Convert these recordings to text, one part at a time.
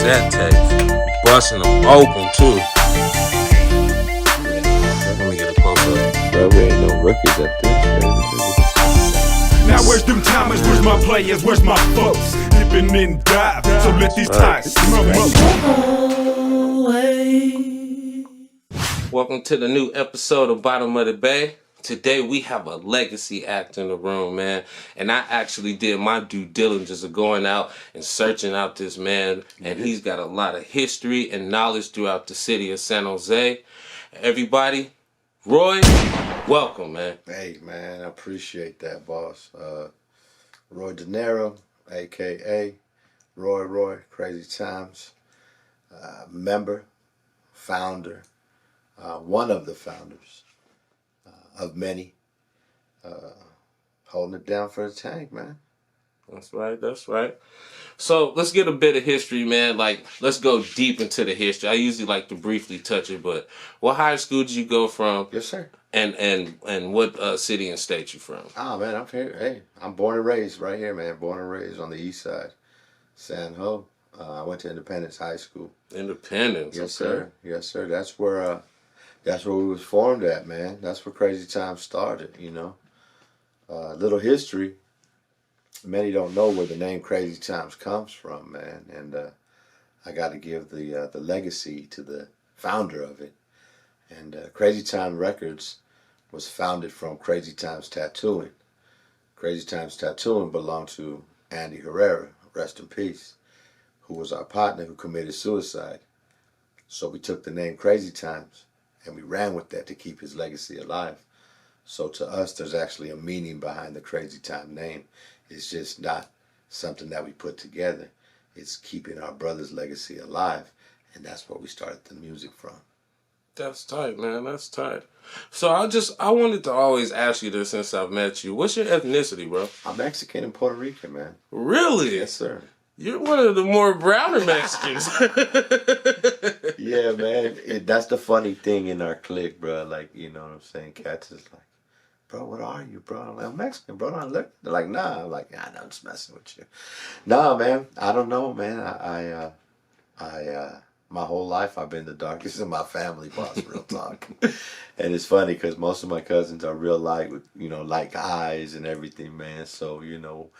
cassette tapes. Busting them open too. Let me get a close up. Bro, we ain't no rookies at this, baby. Now where's them timers, where's my players, where's my folks? Dipping in dive, so let these ties smoke up. Welcome to the new episode of Bottom of the Bay. Today we have a legacy act in the room, man. And I actually did my due diligence of going out and searching out this man. And he's got a lot of history and knowledge throughout the city of San Jose. Everybody, Roy, welcome, man. Hey, man, I appreciate that, boss. Roy DeNiro, a.k.a. Roy, Crazy Times. Member, founder, one of the founders of many, holding it down for the tank, man. That's right. So let's get a bit of history, man. Like, let's go deep into the history. I usually like to briefly touch it, but what high school did you go from? Yes, sir. And what city and state you from? Oh, man, I'm here. Hey, I'm born and raised right here, man. Born and raised on the east side, San Ho. I went to Independence High School. Independence, Yes, okay. sir. Yes, sir. That's where we was formed at, man. That's where Crazy Times started, you know. Little history. Many don't know where the name Crazy Times comes from, man. And I got to give the legacy to the founder of it. And Crazy Time Records was founded from Crazy Times Tattooing. Crazy Times Tattooing belonged to Andy Herrera, rest in peace, who was our partner who committed suicide. So we took the name Crazy Times and we ran with that to keep his legacy alive. So to us, there's actually a meaning behind the Crazy Time name. It's just not something that we put together. It's keeping our brother's legacy alive. And that's where we started the music from. That's tight, man. That's tight. So I wanted to always ask you this since I've met you. What's your ethnicity, bro? I'm Mexican and Puerto Rican, man. Really? Yes, sir. You're one of the more browner Mexicans. Yeah, man. That's the funny thing in our clique, bro. Like, you know what I'm saying? Cats is like, bro, what are you, bro? I'm like, I'm Mexican, bro. I look. They're like, nah. I'm like, nah, I'm just messing with you. Nah, man. I don't know, man. My whole life I've been the darkest in my family, boss. Real talk. And it's funny because most of my cousins are real light with, you know, like eyes and everything, man. So, you know,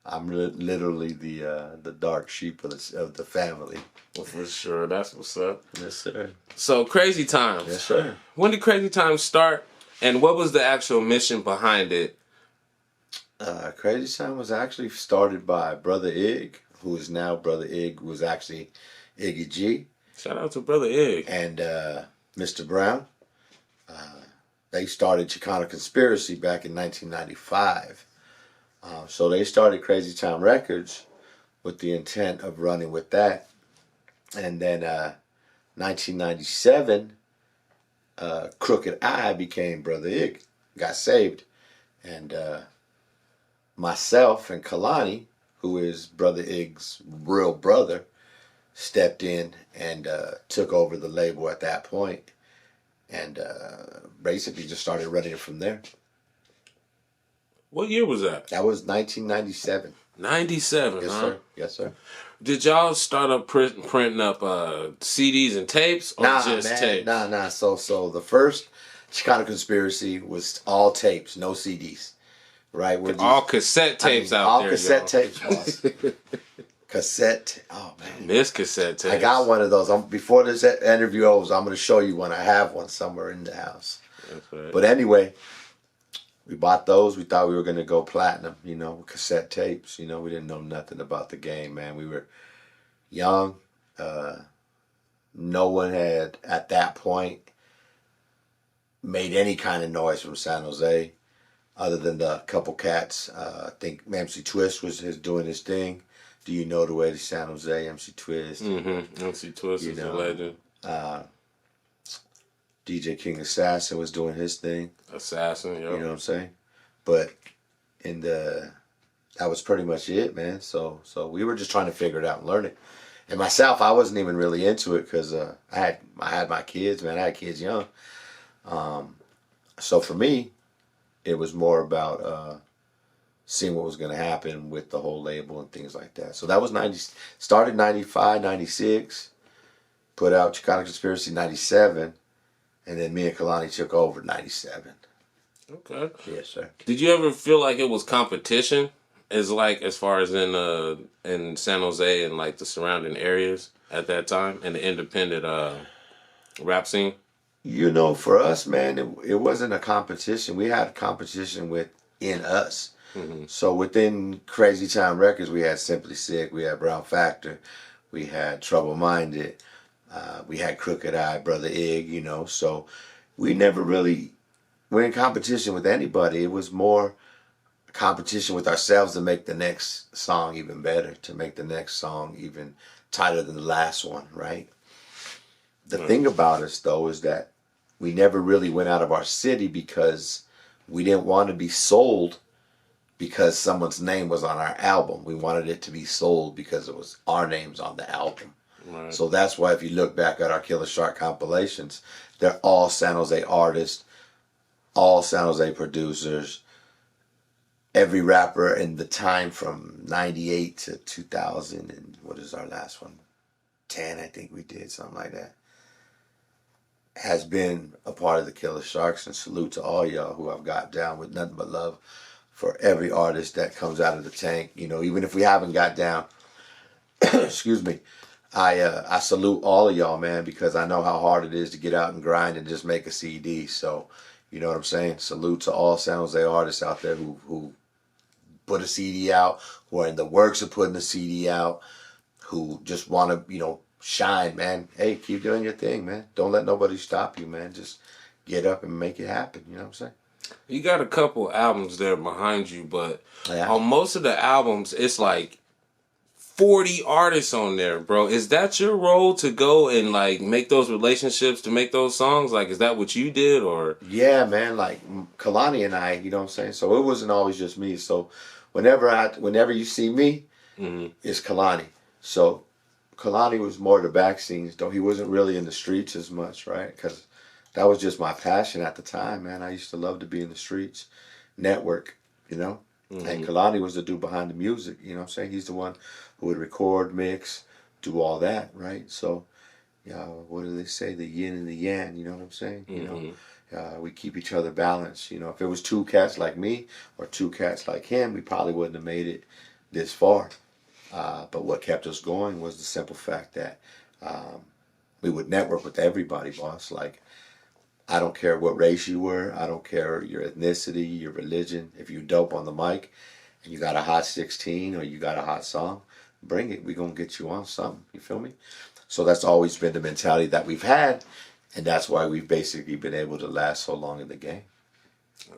I'm literally the dark sheep of the family. Well, for sure. That's what's up. Yes, sir. So, Crazy Times. Yes, sir. When did Crazy Times start? And what was the actual mission behind it? Crazy Time was actually started by Brother Ig, who is now Brother Ig, who was actually Iggy G. Shout out to Brother Ig. And Mr. Brown. They started Chicano Conspiracy back in 1995. So they started Crazy Time Records with the intent of running with that. And then 1997, Crooked Eye became Brother Ig, got saved. And myself and Kalani, who is Brother Ig's real brother, stepped in and took over the label at that point. And basically just started running it from there. What year was that? That was 1997. 97, Yes, huh? sir. Yes, sir. Did y'all start up printing up CDs and tapes or just tapes? Nah. So the first Chicano Conspiracy was all tapes, no CDs. Right? All cassette tapes out all there. All cassette tapes, boss. Cassette. Oh, man. Miss cassette tapes. I got one of those. Before this interview over, I'm going to show you one. I have one somewhere in the house. That's right. But anyway, we bought those. We thought we were going to go platinum, you know, cassette tapes. You know, we didn't know nothing about the game, man. We were young. No one had, at that point, made any kind of noise from San Jose other than the couple cats. I think MC Twist was doing his thing. Do you know the way to San Jose, MC Twist? Mm-hmm. MC Twist is a legend. DJ King Assassin was doing his thing. Assassin, yo. You know what I'm saying? But that was pretty much it, man. So we were just trying to figure it out and learn it. And myself, I wasn't even really into it because I had my kids, man. I had kids young. So for me, it was more about seeing what was going to happen with the whole label and things like that. So that was started 95, 96, put out Chicano Conspiracy 97, and then me and Kalani took over 97. Okay. Yes, sir. Did you ever feel like it was competition, as far as in San Jose and like the surrounding areas at that time, in the independent rap scene? You know, for us, man, it wasn't a competition. We had competition within us. Mm-hmm. So within Crazy Time Records, we had Simply Sick, we had Brown Factor, we had Trouble Minded, we had Crooked Eye, Brother Ig, you know. So we never really were in competition with anybody. It was more competition with ourselves to make the next song even better, to make the next song even tighter than the last one, right? The thing about us, though, is that we never really went out of our city because we didn't want to be sold because someone's name was on our album. We wanted it to be sold because it was our names on the album. Right. So that's why if you look back at our Killer Shark compilations, they're all San Jose artists, all San Jose producers. Every rapper in the time from 98 to 2000, and what is our last one? 10, I think we did, something like that, has been a part of the Killer Sharks. And salute to all y'all who I've got down with nothing but love for every artist that comes out of the tank. You know, even if we haven't got down, excuse me, I salute all of y'all, man, because I know how hard it is to get out and grind and just make a CD. So, you know what I'm saying? Salute to all San Jose artists out there who put a CD out, who are in the works of putting a CD out, who just want to, you know, shine, man. Hey, keep doing your thing, man. Don't let nobody stop you, man. Just get up and make it happen. You know what I'm saying? You got a couple albums there behind you, but on most of the albums, it's like 40 artists on there, bro. Is that your role to go and like make those relationships to make those songs? Like, is that what you did, or? Yeah, man. Like Kalani and I, you know what I'm saying? So it wasn't always just me. So whenever you see me, it's Kalani. So Kalani was more the back scenes, though he wasn't really in the streets as much, right? Because that was just my passion at the time, man. I used to love to be in the streets, network, you know? And Kalani was the dude behind the music, you know what I'm saying? He's the one who would record, mix, do all that, right? So, yeah, what do they say? The yin and the yang, you know what I'm saying? You know, we keep each other balanced. You know, if it was two cats like me or two cats like him, we probably wouldn't have made it this far. But what kept us going was the simple fact that we would network with everybody, boss. Like, I don't care what race you were. I don't care your ethnicity, your religion. If you dope on the mic and you got a hot 16 or you got a hot song, bring it. We're going to get you on something. You feel me? So that's always been the mentality that we've had. And that's why we've basically been able to last so long in the game.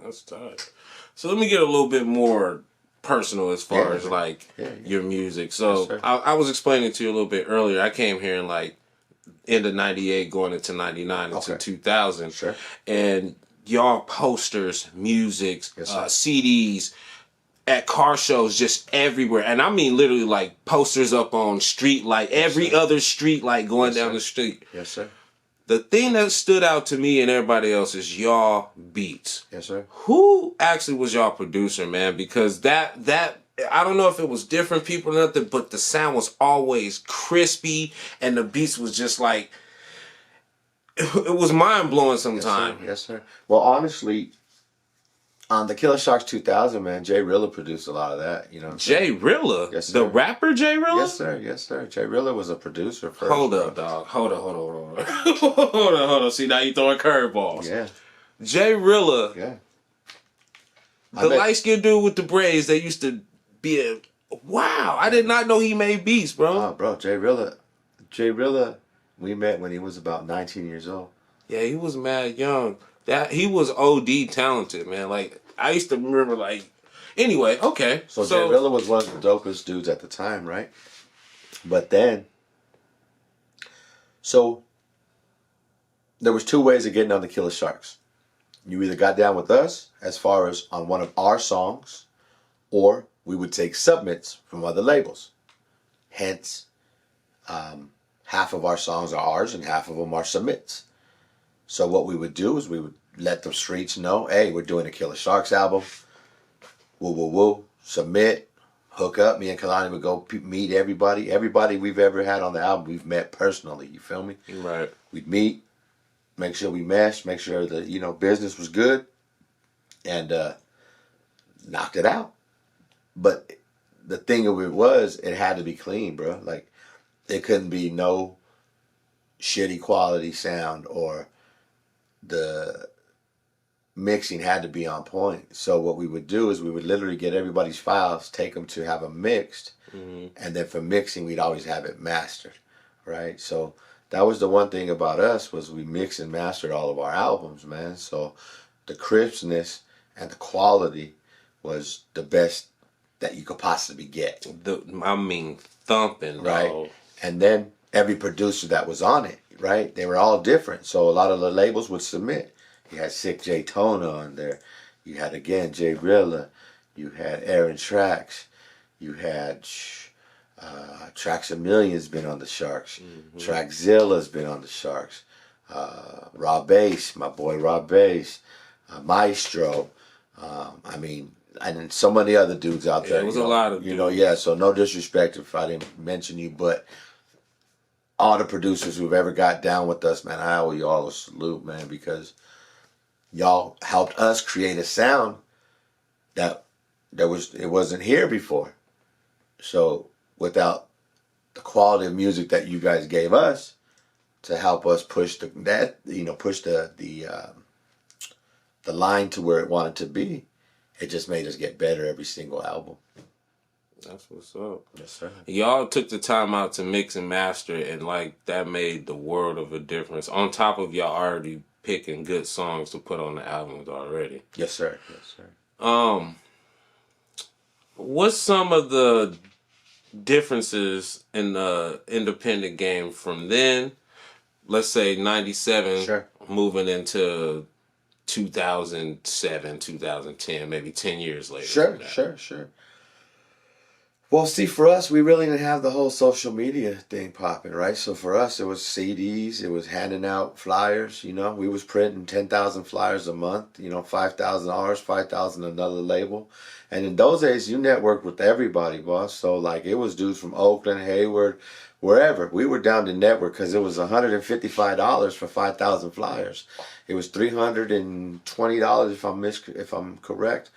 That's tight. So let me get a little bit more personal as far as like your music. So Yes, I was explaining to you a little bit earlier. I came here in like end of 98 going into 99 into 2000. Sure. And y'all posters, music, Yes, CDs at car shows just everywhere. And I mean literally like posters up on street light, every other street light going down the street. Yes, sir. The thing that stood out to me and everybody else is y'all beats. Yes, sir. Who actually was y'all producer, man? Because that I don't know if it was different people or nothing, but the sound was always crispy and the beats was just like, it was mind blowing sometimes. Yes, sir. Well, honestly, on the Killer Sharks 2000, man, Jay Rilla produced a lot of that. You know, Jay Rilla, yes, sir. The rapper Jay Rilla. Yes, sir. Yes, sir. Jay Rilla was a producer first. Hold up, dog. Hold on. See, now you throwing curveballs. Yeah. Jay Rilla. Yeah. The light-skinned dude with the braids that used to be a... Wow, I did not know he made beats, bro. Oh, bro, Jay Rilla, we met when he was about 19 years old. Yeah, he was mad young. He was OD talented, man. Like, I used to remember, like... Anyway, okay. So Jay Rilla was one of the dopest dudes at the time, right? But then... So, there was two ways of getting on the Killer Sharks. You either got down with us, as far as on one of our songs, or we would take submits from other labels. Hence, half of our songs are ours and half of them are submits. So what we would do is we would let the streets know, hey, we're doing a Killer Sharks album. Woo, woo, woo. submit, hook up. Me and Kalani would go meet everybody. Everybody we've ever had on the album, we've met personally. You feel me? Right. We'd meet, make sure we meshed, make sure the business was good, and knocked it out. But the thing of it was, it had to be clean, bro. Like, it couldn't be no shitty quality sound, or the mixing had to be on point. So what we would do is we would literally get everybody's files, take them to have them mixed, and then for mixing, we'd always have it mastered, right? So that was the one thing about us, was we mixed and mastered all of our albums, man. So the crispness and the quality was the best that you could possibly get. Thumping, right? dog. And then every producer that was on it, right? They were all different. So a lot of the labels would submit. You had Sick J Tona on there. You had, again, Jay Rilla. You had Aaron Trax. You had Trax A Million's been on the Sharks. Trackzilla's been on the Sharks. Rob Bass, my boy Rob Bass. Maestro. And then so many other dudes out there. It was a lot of dudes. Yeah, so no disrespect if I didn't mention you, but all the producers who've ever got down with us, man, I owe you all a salute, man, because y'all helped us create a sound that it wasn't here before. So without the quality of music that you guys gave us to help us push the line to where it wanted to be, it just made us get better every single album. That's what's up. Yes, sir. Y'all took the time out to mix and master it, and like that made the world of a difference. On top of y'all already picking good songs to put on the albums already. Yes, sir. Yes, sir. What's some of the differences in the independent game from then, let's say 97, Sure, moving into 2007, 2010, maybe 10 years later? Sure. Well, see, for us, we really didn't have the whole social media thing popping, right? So for us, it was CDs, it was handing out flyers, we was printing 10,000 flyers a month, $5,000, 5,000 another label. And in those days, you networked with everybody, boss. So like, it was dudes from Oakland, Hayward, wherever. We were down to network because it was $155 for 5,000 flyers. It was $320 if I'm correct,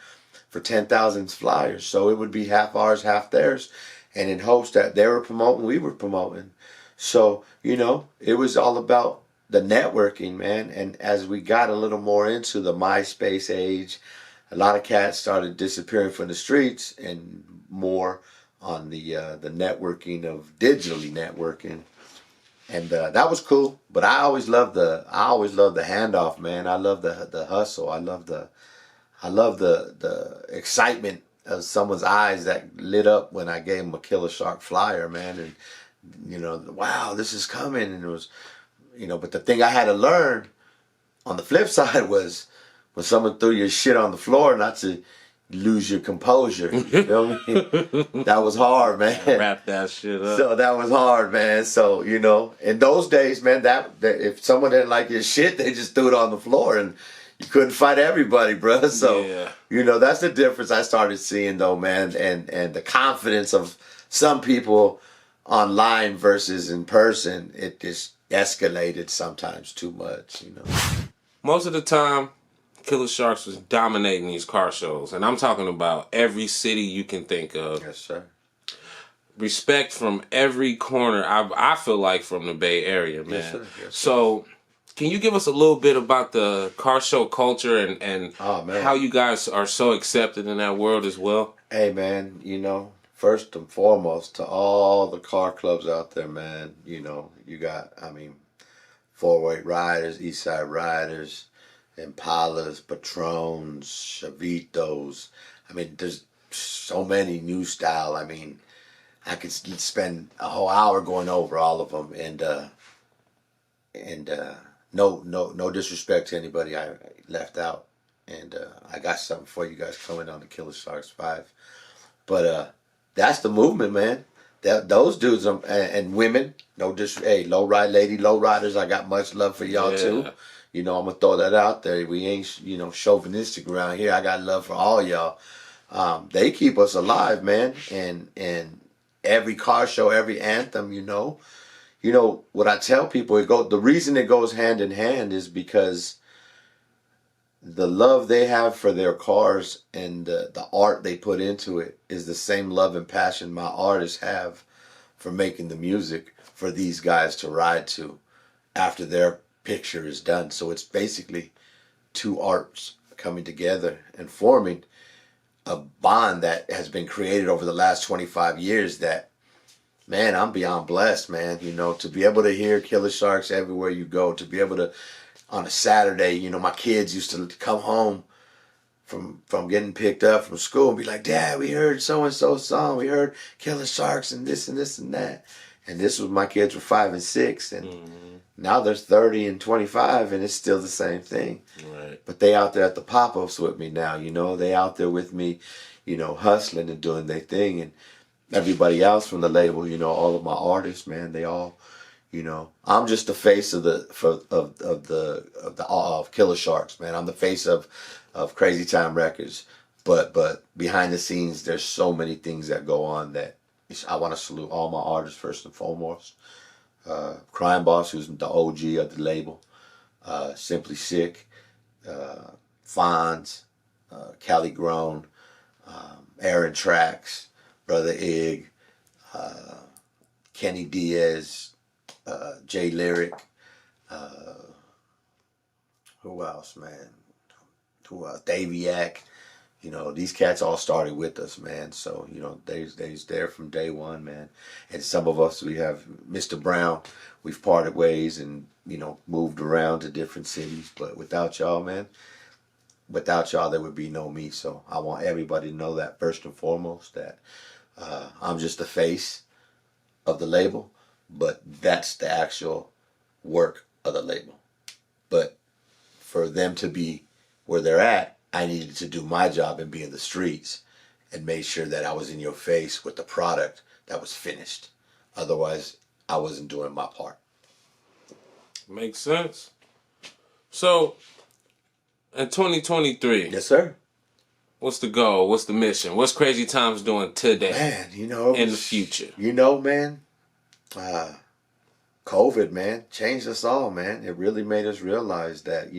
for 10,000 flyers. So it would be half ours, half theirs. And in hopes that they were promoting, we were promoting. So, it was all about the networking, man. And as we got a little more into the MySpace age, a lot of cats started disappearing from the streets and more on the networking of digitally networking. And that was cool. But I always loved the handoff, man. I love the hustle. I love the excitement of someone's eyes that lit up when I gave them a Killer Shark flyer, man. And, wow, this is coming. And it was, but the thing I had to learn on the flip side was when someone threw your shit on the floor, not to lose your composure. You feel me? That was hard, man. Wrap that shit up. So that was hard, man. So, in those days, man, that if someone didn't like your shit, they just threw it on the floor, and you couldn't fight everybody, bro. So, that's the difference I started seeing, though, man. And the confidence of some people online versus in person, it just escalated sometimes too much, Most of the time, Killer Sharks was dominating these car shows. And I'm talking about every city you can think of. Yes, sir. Respect from every corner, I feel like, from the Bay Area, man. Yes, sir. Yes, sir. So, can you give us a little bit about the car show culture and how you guys are so accepted in that world as well? Hey, man, first and foremost, to all the car clubs out there, man, you got, four-way riders, East Side Riders, Impalas, Patrons, Chavitos. There's so many new style. I could spend a whole hour going over all of them, and no disrespect to anybody I left out. And I got something for you guys coming on the Killer Sharks 5. But that's the movement, man. Those dudes and women, hey, lowriders, I got much love for y'all too. I'm gonna throw that out there. We ain't, chauvinistic around here. I got love for all y'all. They keep us alive, man. And every car show, every anthem, what I tell people, the reason it goes hand in hand is because the love they have for their cars and the art they put into it is the same love and passion my artists have for making the music for these guys to ride to after their picture is done. So it's basically two arts coming together and forming a bond that has been created over the last 25 years that, man, I'm beyond blessed, man. To be able to hear Killer Sharks everywhere you go, to be able to, on a Saturday, my kids used to come home from getting picked up from school and be like, Dad, we heard so-and-so's song. We heard Killer Sharks and this and this and that. And this was, my kids were 5 and 6. And now they're 30 and 25 and it's still the same thing. Right. But they out there at the pop-ups with me now, They out there with me, hustling and doing their thing. And everybody else from the label, all of my artists, man, they all, I'm just the face of Killer Sharks, man. I'm the face of Crazy Time Records, but behind the scenes, there's so many things that go on that I want to salute all my artists first and foremost. Crime Boss, who's the OG of the label, Simply Sick, Fonz, Cali Grown, Aaron Trax, Brother Ig, Kenny Diaz, Jay Lyric, who else, man? Daviac. These cats all started with us, man. So, they's there from day one, man. And some of us, we have Mr. Brown. We've parted ways and, moved around to different cities. But without y'all, man, there would be no me. So I want everybody to know that first and foremost, that I'm just the face of the label, but that's the actual work of the label. But for them to be where they're at, I needed to do my job and be in the streets and make sure that I was in your face with the product that was finished. Otherwise, I wasn't doing my part. Makes sense. So, in 2023, yes, sir. What's the goal? What's the mission? What's Crazy Times doing today? Man, in the future. Man, COVID, man, changed us all, man. It really made us realize that,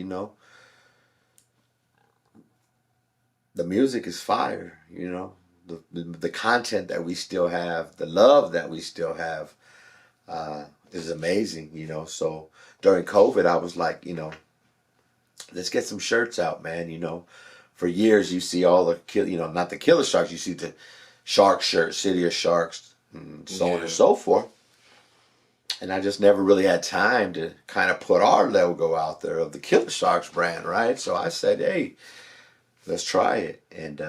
the music is fire, the content that we still have, the love that we still have, is amazing, So during COVID, I was like, let's get some shirts out, man. For years you see all the not the Killer Sharks, you see the Shark shirt, City of Sharks, and so on and so forth. And I just never really had time to kind of put our logo out there of the Killer Sharks brand, right? So I said, hey, let's try it, and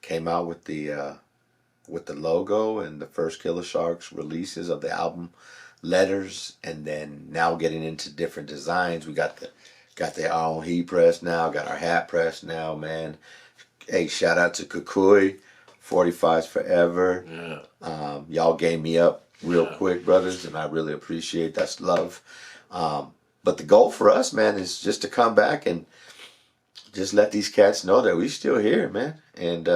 came out with the logo and the first Killer Sharks releases of the album letters, and then now getting into different designs. We got our own heat press now, got our hat press now, man. Hey, shout out to Kukui, 45's Forever. Yeah. Y'all gave me up real quick, brothers, and I really appreciate that's love. But the goal for us, man, is just to come back and just let these cats know that we still here, man. And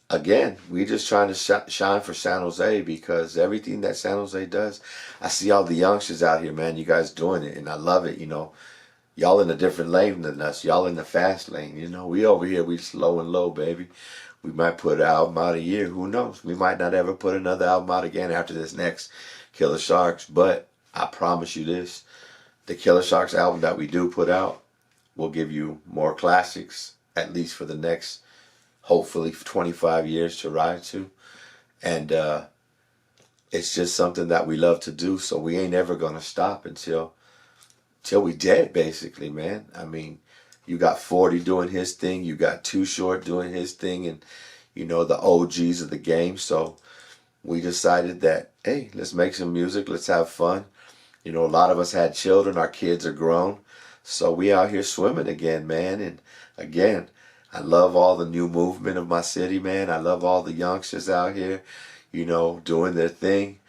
again, we just trying to shine for San Jose, because everything that San Jose does, I see all the youngsters out here, man. You guys doing it, and I love it. Y'all in a different lane than us. Y'all in the fast lane. We over here, we slow and low, baby. We might put an album out a year. Who knows? We might not ever put another album out again after this next Killer Sharks. But I promise you this, the Killer Sharks album that we do put out will give you more classics, at least for the next, hopefully, 25 years to ride to. And it's just something that we love to do, so we ain't ever going to stop until we dead, basically, man. I mean, you got 40 doing his thing, you got Too Short doing his thing, and, the OGs of the game. So we decided that, hey, let's make some music, let's have fun. A lot of us had children, our kids are grown. So we out here swimming again, man. And again, I love all the new movement of my city, man. I love all the youngsters out here, doing their thing.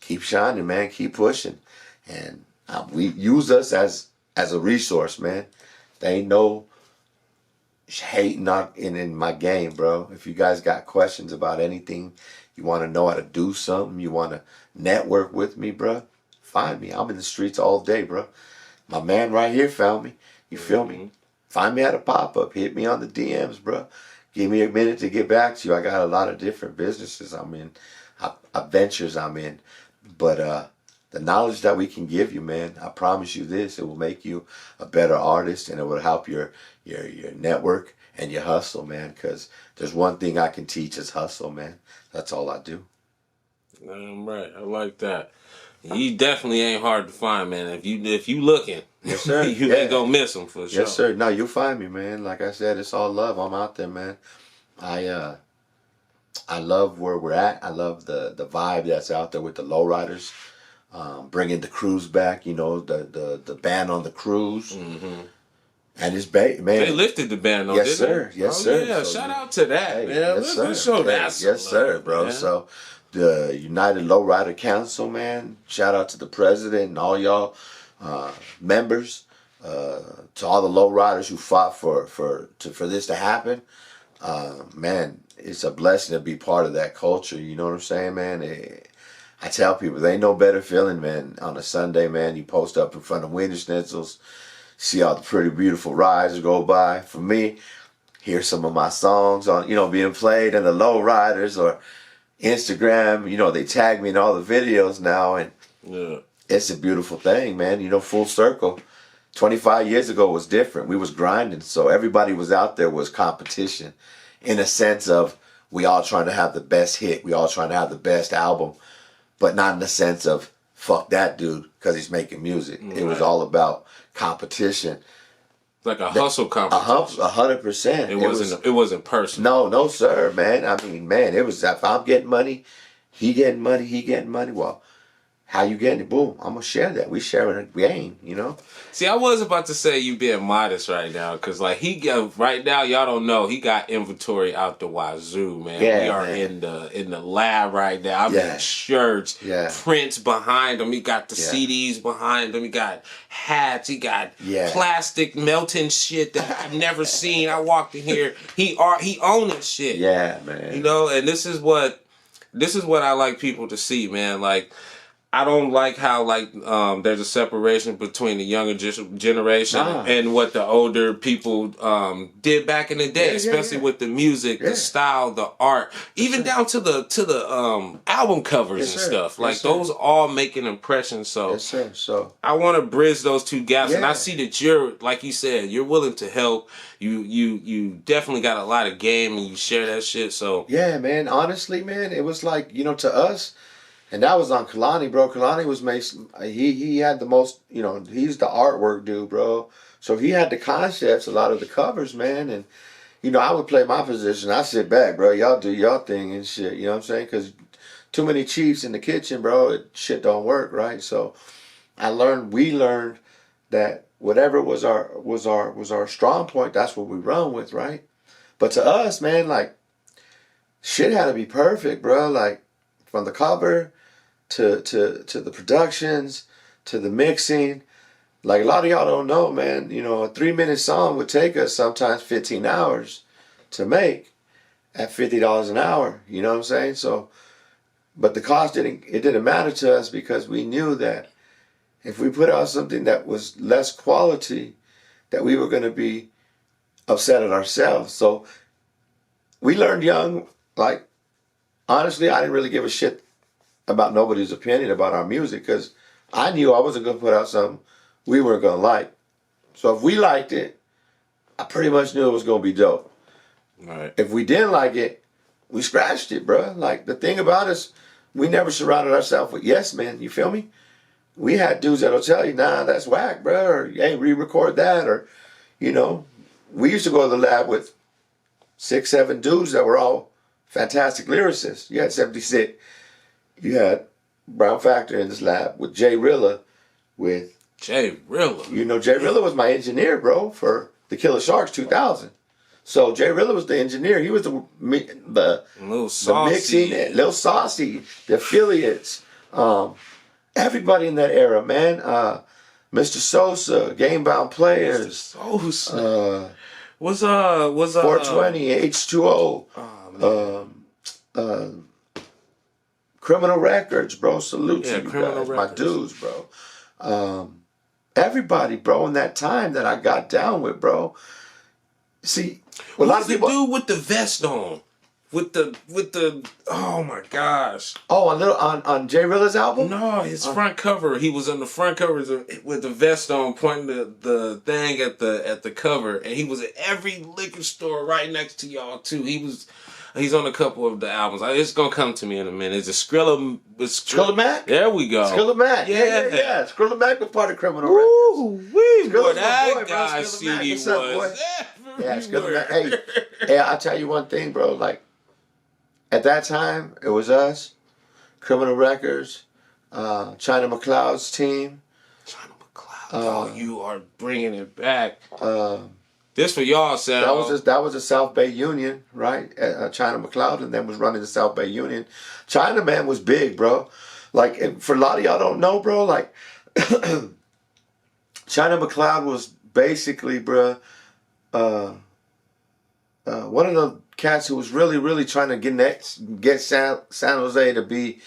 Keep shining, man. Keep pushing. And we use us as a resource, man. There ain't no hating on in my game, bro. If you guys got questions about anything, you want to know how to do something, you want to network with me, bro, find me. I'm in the streets all day, bro. My man right here found me. You feel me? Find me at a pop-up. Hit me on the DMs, bro. Give me a minute to get back to you. I got a lot of different businesses I'm in, ventures I'm in. But the knowledge that we can give you, man, I promise you this, it will make you a better artist, and it will help your network and your hustle, man. Because there's one thing I can teach is hustle, man. That's all I do. Right. I like that. You definitely ain't hard to find, man. If you looking, yes, sir. you ain't gonna miss them for sure. Yes, sir. No, you'll find me, man. Like I said, it's all love. I'm out there, man. I love where we're at. I love the vibe that's out there with the Lowriders, bringing the crews back. You know, the band on the cruise, and it's man. They lifted the band on. Yes, sir. Yes, sir. Yeah, so shout out to that, man. Yes, Let's show that. Yes, sir, bro. Man. So the United Lowrider Council, man. Shout out to the president and all y'all members. To all the lowriders who fought for this to happen. Man, it's a blessing to be part of that culture. You know what I'm saying, man? I tell people, there ain't no better feeling, man, on a Sunday, man. You post up in front of window schnitzels, see all the pretty, beautiful rides go by. For me, hear some of my songs on, being played in the Lowriders or Instagram. They tag me in all the videos now, and it's a beautiful thing, man. Full circle. 25 years ago was different. We was grinding, so everybody was out there was competition in a sense of we all trying to have the best hit. We all trying to have the best album, but not in the sense of fuck that dude because he's making music. Right. It was all about competition. Like a hustle competition. 100%. It wasn't personal. No, sir, man. I mean, man, it was if I'm getting money, he getting money, he getting money. Well, how you getting it? Boom. I'm going to share that. We sharing a game, See, I was about to say you being modest right now because, like, right now, y'all don't know, he got inventory out the wazoo, man. Yeah, we are man. in the lab right now. I mean, shirts, prints behind him. He got the CDs behind him. He got hats. He got plastic melting shit that I've never seen. I walked in here. He owning shit. Yeah, man. And this is what I like people to see, man. Like, I don't like how there's a separation between the younger generation and what the older people did back in the day, especially with the music, the style, the art, even down to the album covers and stuff. Like those all make an impression. So So I want to bridge those two gaps, and I see that you're, like you said, you're willing to help. You definitely got a lot of game, and you share that shit. So yeah, man. Honestly, man, it was like to us. And that was on Kalani, bro. Kalani was he had the most, he's the artwork dude, bro. So he had the concepts, a lot of the covers, man. And, I would play my position. I sit back, bro. Y'all do y'all thing and shit. You know what I'm saying? Because too many chiefs in the kitchen, bro. Shit don't work, right? So we learned that whatever was our strong point, that's what we run with, right? But to us, man, like, shit had to be perfect, bro. Like, from the cover to the productions, to the mixing. Like a lot of y'all don't know, man, a 3-minute song would take us sometimes 15 hours to make at $50 an hour. You know what I'm saying? So, but the cost didn't matter to us because we knew that if we put out something that was less quality, that we were going to be upset at ourselves. So we learned young, like, honestly, I didn't really give a shit about nobody's opinion about our music because I knew I wasn't going to put out something we weren't going to like. So if we liked it, I pretty much knew it was going to be dope. Right. If we didn't like it, we scratched it, bro. Like, the thing about us, we never surrounded ourselves with yes men. You feel me? We had dudes that'll tell you, nah, that's whack, bro. Or, hey, re-record that. Or, we used to go to the lab with 6, 7 dudes that were all fantastic lyricists. You had 76. You had Brown Factor in this lab with Jay Rilla. Jay Rilla. Jay Rilla was my engineer, bro, for the Killa Sharks 2000. So Jay Rilla was the engineer. He was the mixing, Lil Saucy, the affiliates, everybody in that era, man. Mr. Sosa, Game Bound Players. Mr. Sosa. Was 420, H2O, oh, man. Criminal Records, bro. Salute to you Criminal guys, Records. my dudes, bro. Everybody, bro, in that time that I got down with, bro. See, a lot of people. The dude with the vest on, with the oh my gosh. Oh, on Jay Rilla's album. No, his front cover. He was on the front cover with the vest on, pointing the thing at the cover, and he was at every liquor store right next to y'all too. He's on a couple of the albums. It's gonna come to me in a minute. It's a Skrilla Mac? There we go. Skrilla Mac. Yeah. Skrilla Mac was part of Criminal Records. Boy, that boy, bro. guy Skrilla CD Mac. was What's up, boy? Yeah, Skrilla everywhere. Mac. Hey, I'll tell you one thing, bro. Like, at that time, it was us, Criminal Records, China McLeod's team. China McLeod. You are bringing it back. This for y'all, Sam. That was the South Bay Union, right? China McLeod, and then was running the South Bay Union. China, man, was big, bro. Like, and for a lot of y'all don't know, bro, like, China McLeod was basically, bro, one of the cats who was really, really trying to get San Jose to be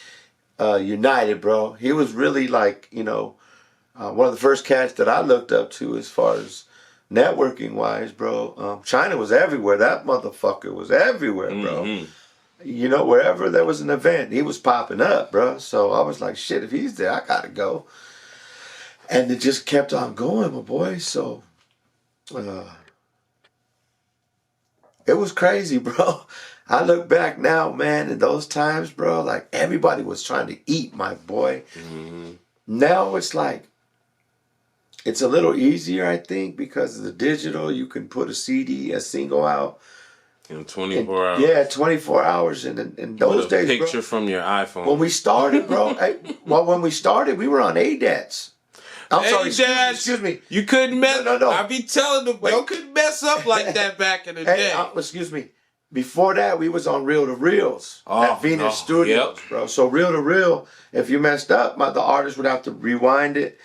united, bro. He was really like, you know, one of the first cats that I looked up to as far as networking wise, bro. China was everywhere. That motherfucker was everywhere, bro. Mm-hmm. You know, wherever there was an event, he was popping up, bro. So I was like, shit, if he's there, I gotta go. And it just kept on going, my boy. So it was crazy, bro. I look back now, man, in those times, bro, like everybody was trying to eat, my boy. Mm-hmm. Now it's like, it's a little easier, I think, because of the digital. You can put a CD, a single out. In 24 hours. Yeah, 24 hours. And in those days, picture bro, from your iPhone. when we started, bro, when we started, we were on ADATs. I'm sorry, excuse me. You couldn't mess. No. I be telling them, you couldn't mess up like that back in the day. Excuse me. Before that, we was on Reel to Reels at Venus Studios, bro. So Reel to Reel, if you messed up, the artist would have to rewind it,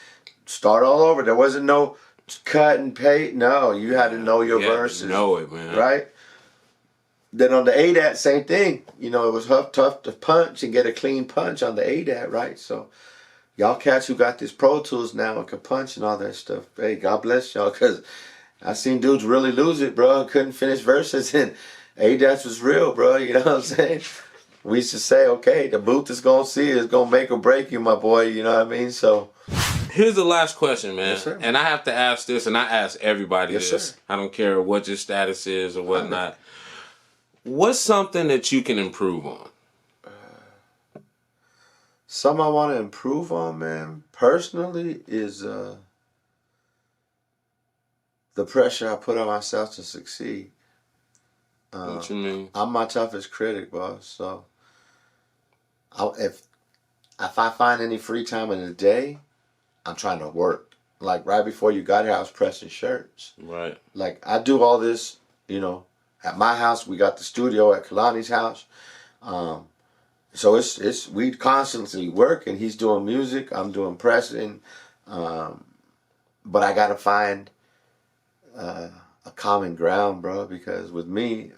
start all over. There wasn't no cut and paste. No, you had to know your verses. Know it, man. Right? Then on the ADAT, same thing. You know, it was tough to punch and get a clean punch on the ADAT, right? So y'all cats who got this Pro Tools now and can punch and all that stuff, hey, God bless y'all, because I seen dudes really lose it, bro. Couldn't finish verses, and ADATs was real, bro. You know what I'm saying? We used to say, okay, the booth is going to see it. It's going to make or break you, my boy. You know what I mean? So here's the last question, man. Yes, sir. And I have to ask this, and I ask everybody Yes, this. sir. I don't care what your status is or whatnot. What's something that you can improve on? Something I want to improve on, man, personally, is the pressure I put on myself to succeed. What you mean? I'm my toughest critic, boss. So if I find any free time in the day, I'm trying to work. Like right before you got here, I was pressing shirts. Right. Like I do all this, you know, at my house. We got the studio at Kalani's house. So it's we constantly working. He's doing music. I'm doing pressing. But I gotta find a common ground, bro. Because with me,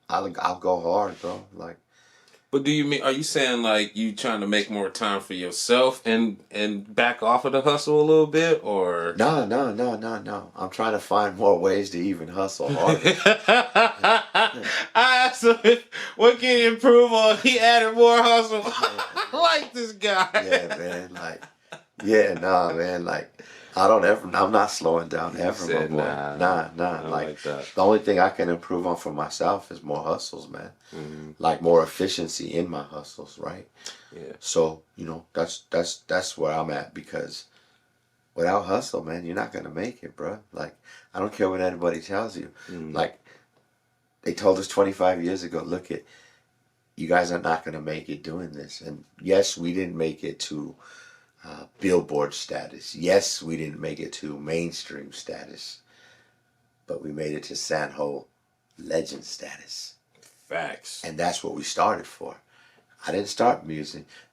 I'll go hard, bro. Like. But do you mean? Are you saying like you trying to make more time for yourself and back off of the hustle a little bit, or? No. I'm trying to find more ways to even hustle harder. I asked him, what can he improve on? He added more hustle. I like this guy. Yeah, man. Man. Like, I'm not slowing down ever, my boy. Nah. Like that. The only thing I can improve on for myself is more hustles, man. Mm-hmm. Like more efficiency in my hustles, right? Yeah. So, you know, that's where I'm at, because without hustle, man, you're not gonna make it, bro. Like, I don't care what anybody tells you. Mm-hmm. Like, they told us 25 years ago, look, you guys are not gonna make it doing this. And yes, we didn't make it to Billboard status. Yes, we didn't make it to mainstream status, but we made it to San Ho legend status. Facts. And that's what we started for. I didn't start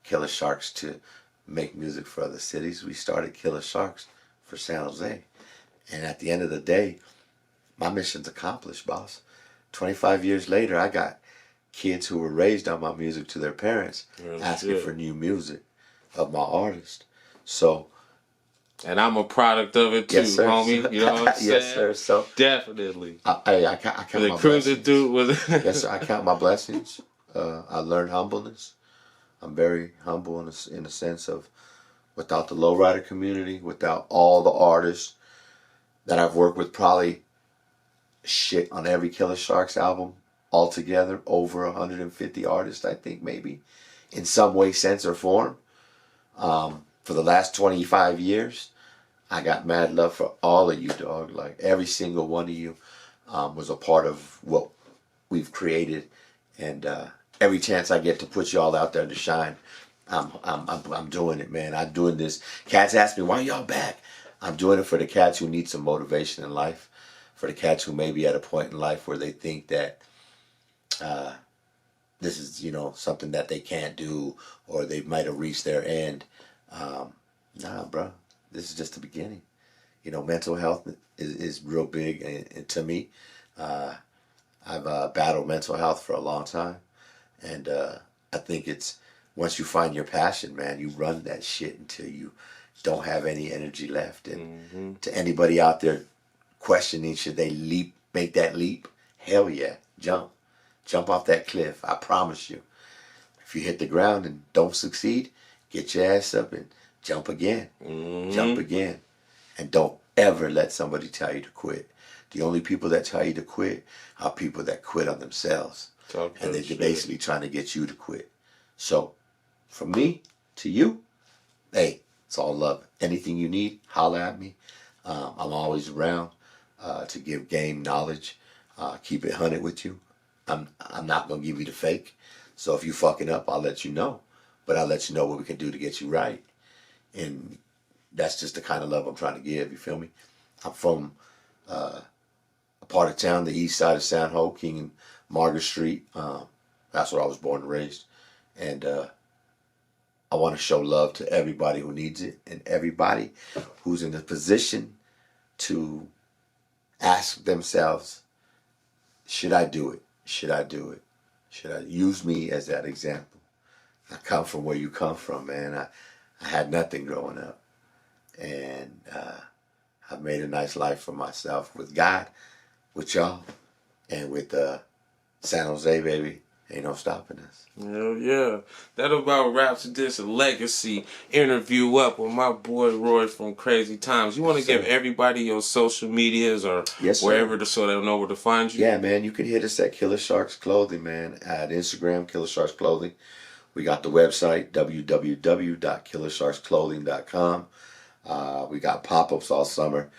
Killer Sharks to make music for other cities. We started Killer Sharks for San Jose. And at the end of the day, my mission's accomplished, boss. 25 years later, I got kids who were raised on my music to their parents asking for new music of my artist. So, and I'm a product of it too, yes, sir. homie. You know what I'm saying? Yes, sir. So definitely. I count the my cruiser blessings. dude was. Yes, sir. I count my blessings. I learned humbleness. I'm very humble in the sense of, without the Lowrider community, without all the artists that I've worked with, probably shit on every Killer Sharks album altogether, over 150 artists, I think, maybe, in some way, sense, or form. For the last 25 years, I got mad love for all of you, dog. Like, every single one of you was a part of what we've created, and every chance I get to put y'all out there to shine, I'm doing it, man. I'm doing this. Cats ask me, why y'all back? I'm doing it for the cats who need some motivation in life, for the cats who may be at a point in life where they think that this is, something that they can't do, or they might have reached their end. Nah, bro, this is just the beginning. Mental health is real big and to me. I've battled mental health for a long time, and I think it's, once you find your passion, man, you run that shit until you don't have any energy left. And to anybody out there questioning, should they make that leap? Hell yeah, jump off that cliff. I promise you, if you hit the ground and don't succeed, get your ass up and jump again. Jump again. And don't ever let somebody tell you to quit. The only people that tell you to quit are people that quit on themselves. And they're basically trying to get you to quit. So, from me to you, hey, it's all love. Anything you need, holla at me. I'm always around to give game knowledge. Keep it 100 with you. I'm not going to give you the fake. So if you fucking up, I'll let you know. But I'll let you know what we can do to get you right. And that's just the kind of love I'm trying to give, you feel me? I'm from a part of town, the east side of San Ho, King and Margaret Street. That's where I was born and raised. And I want to show love to everybody who needs it, and everybody who's in a position to ask themselves, should I do it? Should I do it? Should I use me as that example? I come from where you come from, man. I had nothing growing up. And I've made a nice life for myself with God, with y'all, and with San Jose, baby. Ain't no stopping us. Hell yeah. That about wraps this legacy interview up with my boy Roy from Crazy Times. You want to give everybody your social medias or wherever so they'll know where to find you? Yeah, man. You can hit us at Killer Sharks Clothing, man. At Instagram, Killer Sharks Clothing. We got the website, www.killersharksclothing.com. We got pop-ups all summer.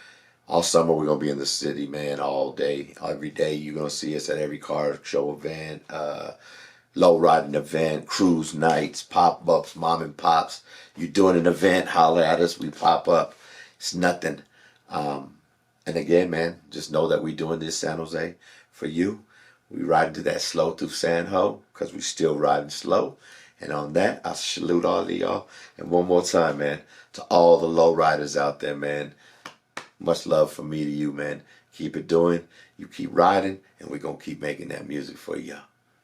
All summer we're going to be in the city, man, all day. Every day you're going to see us at every car show event, low-riding event, cruise nights, pop-ups, mom and pops. You're doing an event, holler at us, we pop up. It's nothing. And again, man, just know that we're doing this, San Jose, for you. We riding to that slow through San Ho because we still riding slow. And on that, I salute all of y'all. And one more time, man, to all the low riders out there, man. Much love from me to you, man. Keep it doing. You keep riding, and we're going to keep making that music for y'all.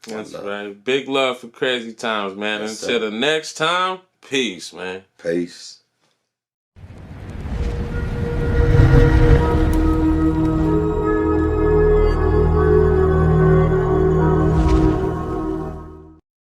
That's right. Big love for Crazy Times, man. Yes, until the next time, peace, man. Peace.